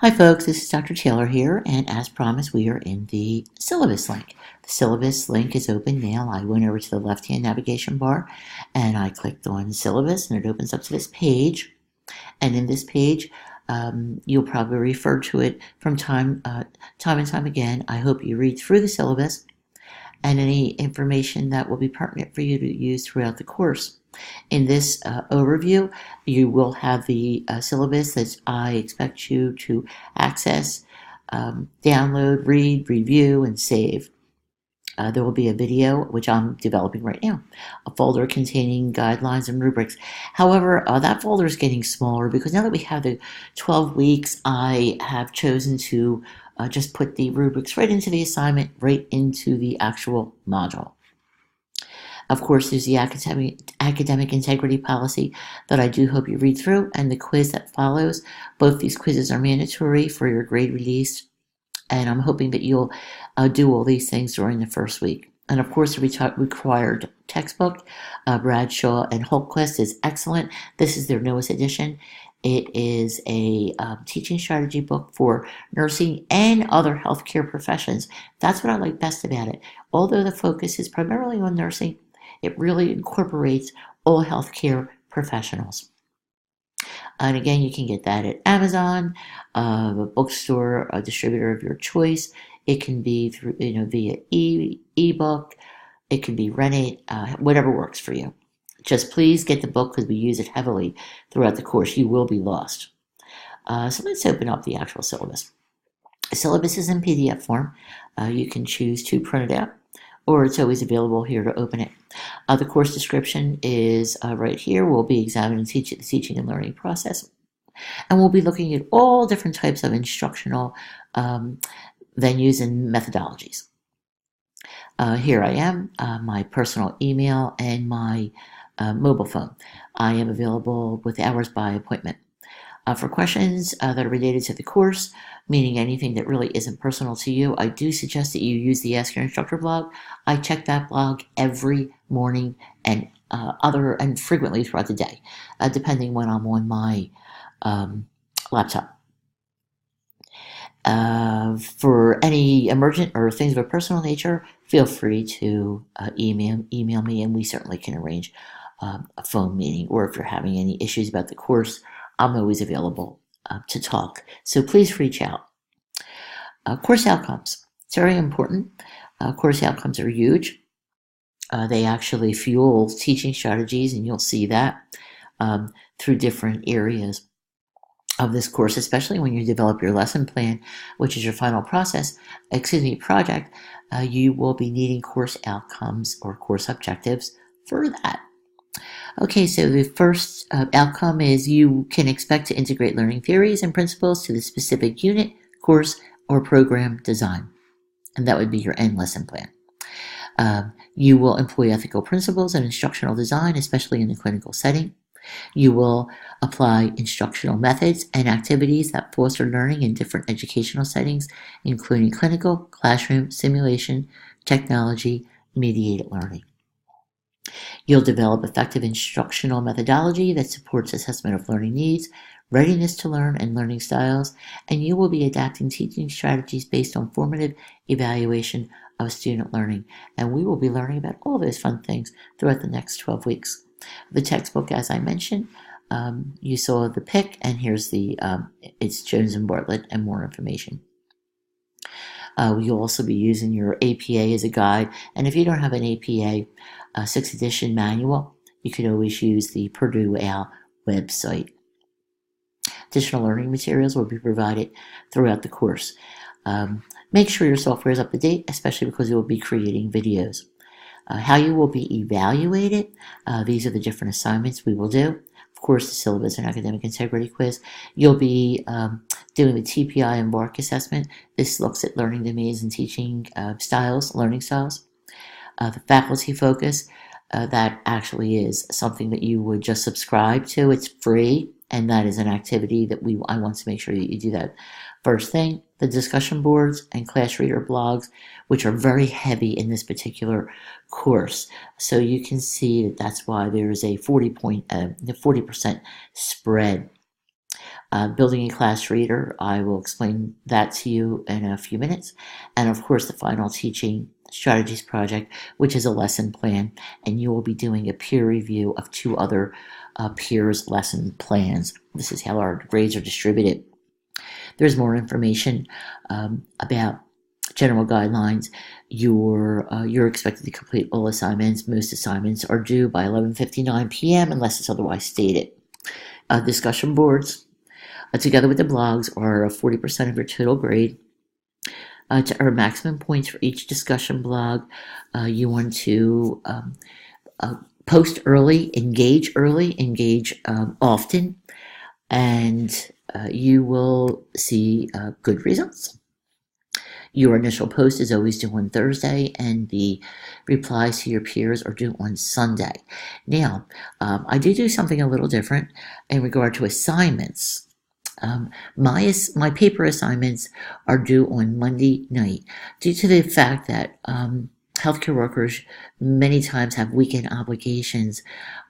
Hi folks, this is Dr. Taylor here, and as promised, we are in the syllabus link. The syllabus link is open now. I went over to the left-hand navigation bar, and I clicked on syllabus, and it opens up to this page. And in this page, you'll probably refer to it from time and time again. I hope you read through the syllabus and any information that will be pertinent for you to use throughout the course. In this overview, you will have the syllabus that I expect you to access, download, read, review, and save. There will be a video, which I'm developing right now, a folder containing guidelines and rubrics. However, that folder is getting smaller because now that we have the 12 weeks, I have chosen to just put the rubrics right into the assignment, right into the actual module. Of course, there's the academic integrity policy that I do hope you read through, and the quiz that follows. Both these quizzes are mandatory for your grade release, and I'm hoping that you'll do all these things during the first week. And of course, the required textbook, Bradshaw and Holtquist, is excellent. This is their newest edition. It is a teaching strategy book for nursing and other healthcare professions. That's what I like best about it. Although the focus is primarily on nursing, it really incorporates all healthcare professionals. And again, you can get that at Amazon, a bookstore, a distributor of your choice. It can be through, via ebook. It can be rented, whatever works for you. Just please get the book because we use it heavily throughout the course. You will be lost. So let's open up the actual syllabus. The syllabus is in PDF form. You can choose to print it out, or it's always available here to open it. The course description is right here. We'll be examining the teaching and learning process. And we'll be looking at all different types of instructional venues and methodologies. Here I am, my personal email and my mobile phone. I am available with hours by appointment. For questions that are related to the course, meaning anything that really isn't personal to you, I do suggest that you use the Ask Your Instructor blog. I check that blog every morning and frequently throughout the day, depending when I'm on my laptop. For any emergent or things of a personal nature, feel free to email me, and we certainly can arrange a phone meeting. Or if you're having any issues about the course, I'm always available to talk. So please reach out. Course outcomes. It's very important. Course outcomes are huge. They actually fuel teaching strategies, and you'll see that through different areas of this course, especially when you develop your lesson plan, which is your final project. You will be needing course outcomes or course objectives for that. Okay, so the first outcome is you can expect to integrate learning theories and principles to the specific unit, course, or program design. And that would be your end lesson plan. You will employ ethical principles and instructional design, especially in the clinical setting. You will apply instructional methods and activities that foster learning in different educational settings, including clinical, classroom, simulation, technology, mediated learning. You'll develop effective instructional methodology that supports assessment of learning needs, readiness to learn, and learning styles, and you will be adapting teaching strategies based on formative evaluation of student learning. And we will be learning about all those fun things throughout the next 12 weeks. The textbook, as I mentioned, you saw the pic, and here's it's Jones and Bartlett and more information. You'll also be using your APA as a guide, and if you don't have an APA 6th edition manual, you could always use the Purdue Al website. Additional learning materials will be provided throughout the course. Make sure your software is up to date, especially because you will be creating videos. How you will be evaluated, these are the different assignments we will do. Of course, the syllabus and academic integrity quiz. You'll be doing the TPI and BARC assessment. This looks at learning domains and teaching learning styles. The faculty focus, that actually is something that you would just subscribe to. It's free, and that is an activity that I want to make sure that you do that first thing. The discussion boards and class reader blogs, which are very heavy in this particular course. So you can see that that's why there is a 40% spread. Building a class reader, I will explain that to you in a few minutes. And of course, the final teaching strategies project, which is a lesson plan, and you will be doing a peer review of 2 other peers' lesson plans. This is how our grades are distributed. There's more information about general guidelines. You're expected to complete all assignments. Most assignments are due by 11:59 p.m. unless it's otherwise stated. Discussion boards, together with the blogs, are 40% of your total grade. To earn maximum points for each discussion blog, you want to post early, engage often, and you will see good results. Your initial post is always due on Thursday, and the replies to your peers are due on Sunday. Now, I do something a little different in regard to assignments. My paper assignments are due on Monday night due to the fact that healthcare workers many times have weekend obligations.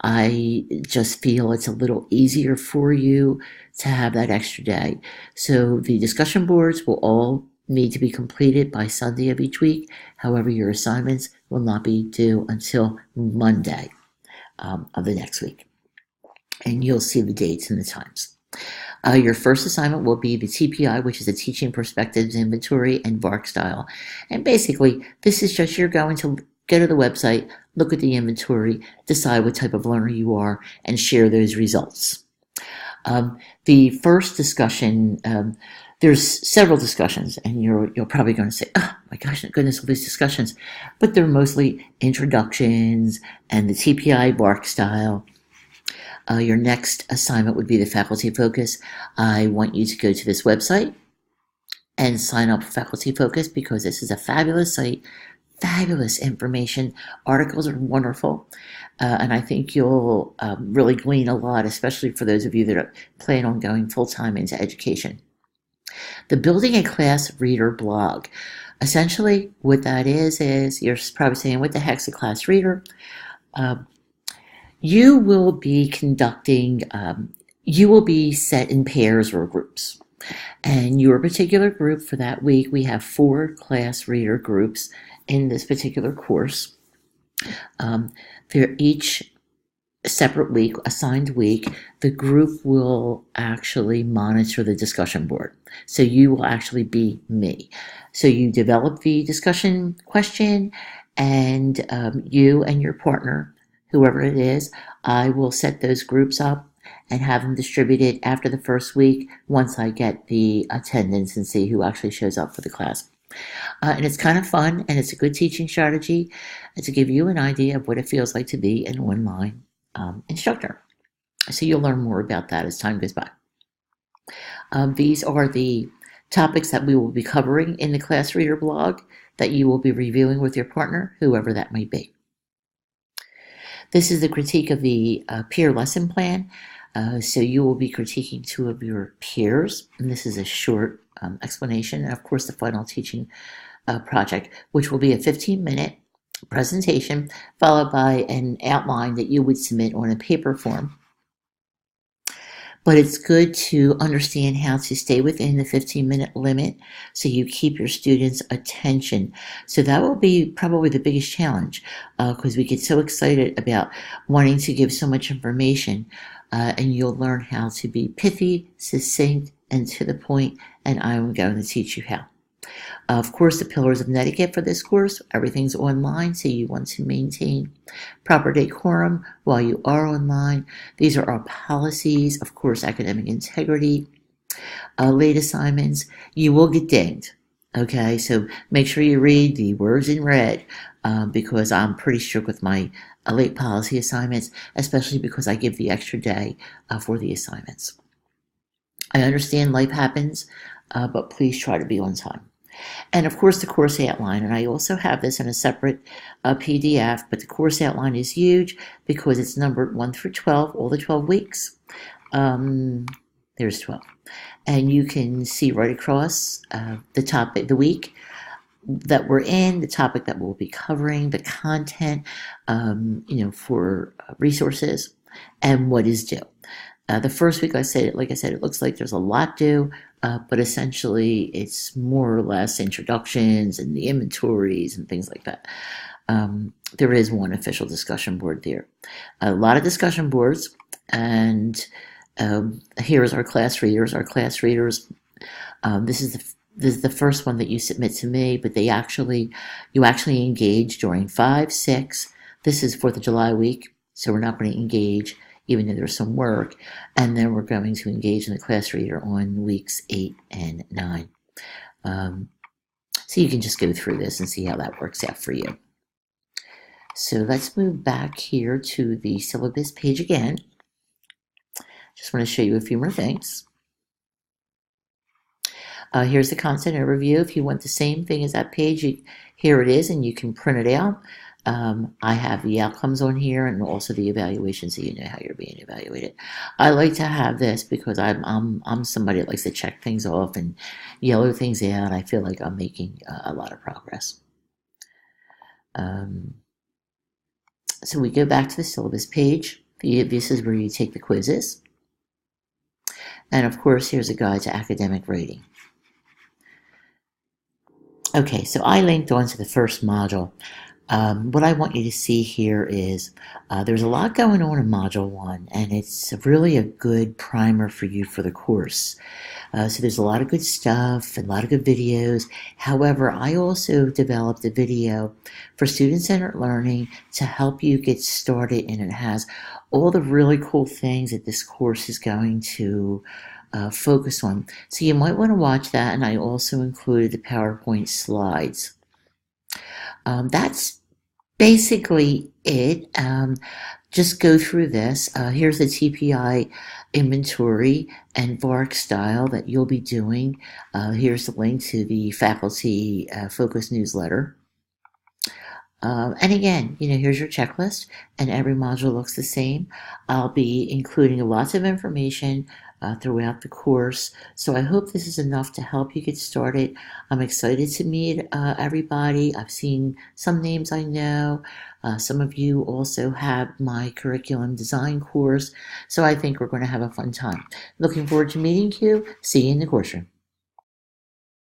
I just feel it's a little easier for you to have that extra day. So the discussion boards will all need to be completed by Sunday of each week. However, your assignments will not be due until Monday of the next week. And you'll see the dates and the times. Your first assignment will be the TPI, which is the Teaching Perspectives Inventory and VARC style. And basically, this is just you're going to go to the website, look at the inventory, decide what type of learner you are, and share those results. The first discussion, there's several discussions, and you're probably going to say, oh my gosh, goodness, all these discussions. But they're mostly introductions and the TPI VARC style. Your next assignment would be the faculty focus. I want you to go to this website and sign up for Faculty Focus because this is a fabulous site, fabulous information. Articles are wonderful, and I think you'll really glean a lot, especially for those of you that plan on going full-time into education. The Building a Class Reader blog. Essentially, what that is you're probably saying, what the heck's a class reader? You will be conducting, you will be set in pairs or groups. And your particular group for that week, we have 4 class reader groups in this particular course. They're each separate week, assigned week. The group will actually monitor the discussion board. So you will actually be me. So you develop the discussion question, and you and your partner, whoever it is, I will set those groups up and have them distributed after the first week once I get the attendance and see who actually shows up for the class. And it's kind of fun, and it's a good teaching strategy to give you an idea of what it feels like to be an online instructor. So you'll learn more about that as time goes by. These are the topics that we will be covering in the class reader blog that you will be reviewing with your partner, whoever that may be. This is the critique of the peer lesson plan. So you will be critiquing 2 of your peers, and this is a short explanation. And of course, the final teaching project, which will be a 15-minute presentation followed by an outline that you would submit on a paper form. But it's good to understand how to stay within the 15-minute limit so you keep your students' attention. So that will be probably the biggest challenge because we get so excited about wanting to give so much information, and you'll learn how to be pithy, succinct, and to the point, and I'm going to teach you how. Of course, the pillars of etiquette for this course, everything's online, so you want to maintain proper decorum while you are online. These are our policies, of course, academic integrity. Late assignments, you will get dinged, okay? So make sure you read the words in red because I'm pretty strict with my late policy assignments, especially because I give the extra day for the assignments. I understand life happens, but please try to be on time. And of course, the course outline, and I also have this in a separate PDF, but the course outline is huge because it's numbered 1 through 12, all the 12 weeks. There's 12. And you can see right across the topic, the week that we're in, the topic that we'll be covering, the content, for resources, and what is due. The first week, like I said, it looks like there's a lot due, but essentially it's more or less introductions and the inventories and things like that. There is one official discussion board there. A lot of discussion boards, and here is our class readers. Our class readers, this is the first one that you submit to me, but you actually engage during 5, 6. This is 4th of July week, so we're not going to engage even though there's some work, and then we're going to engage in the class reader on weeks 8 and 9. So you can just go through this and see how that works out for you. So let's move back here to the syllabus page again. Just want to show you a few more things. Here's the content overview. If you want the same thing as that page, here it is, and you can print it out. I have the outcomes on here and also the evaluations, so you know how you're being evaluated. I like to have this because I'm somebody that likes to check things off and yellow things out. I feel like I'm making a lot of progress. So we go back to the syllabus page. This is where you take the quizzes. And of course, here's a guide to academic rating. Okay, so I linked onto the first module. What I want you to see here is there's a lot going on in Module 1, and it's really a good primer for you for the course. So there's a lot of good stuff and a lot of good videos. However, I also developed a video for student-centered learning to help you get started, and it has all the really cool things that this course is going to focus on. So you might want to watch that, and I also included the PowerPoint slides. That's basically it. Just go through this. Here's the TPI inventory and VARC style that you'll be doing. Here's the link to the faculty focus newsletter. And again, here's your checklist, and every module looks the same. I'll be including lots of information throughout the course. So I hope this is enough to help you get started. I'm excited to meet everybody. I've seen some names I know. Some of you also have my curriculum design course. So I think we're going to have a fun time. Looking forward to meeting you. See you in the course room.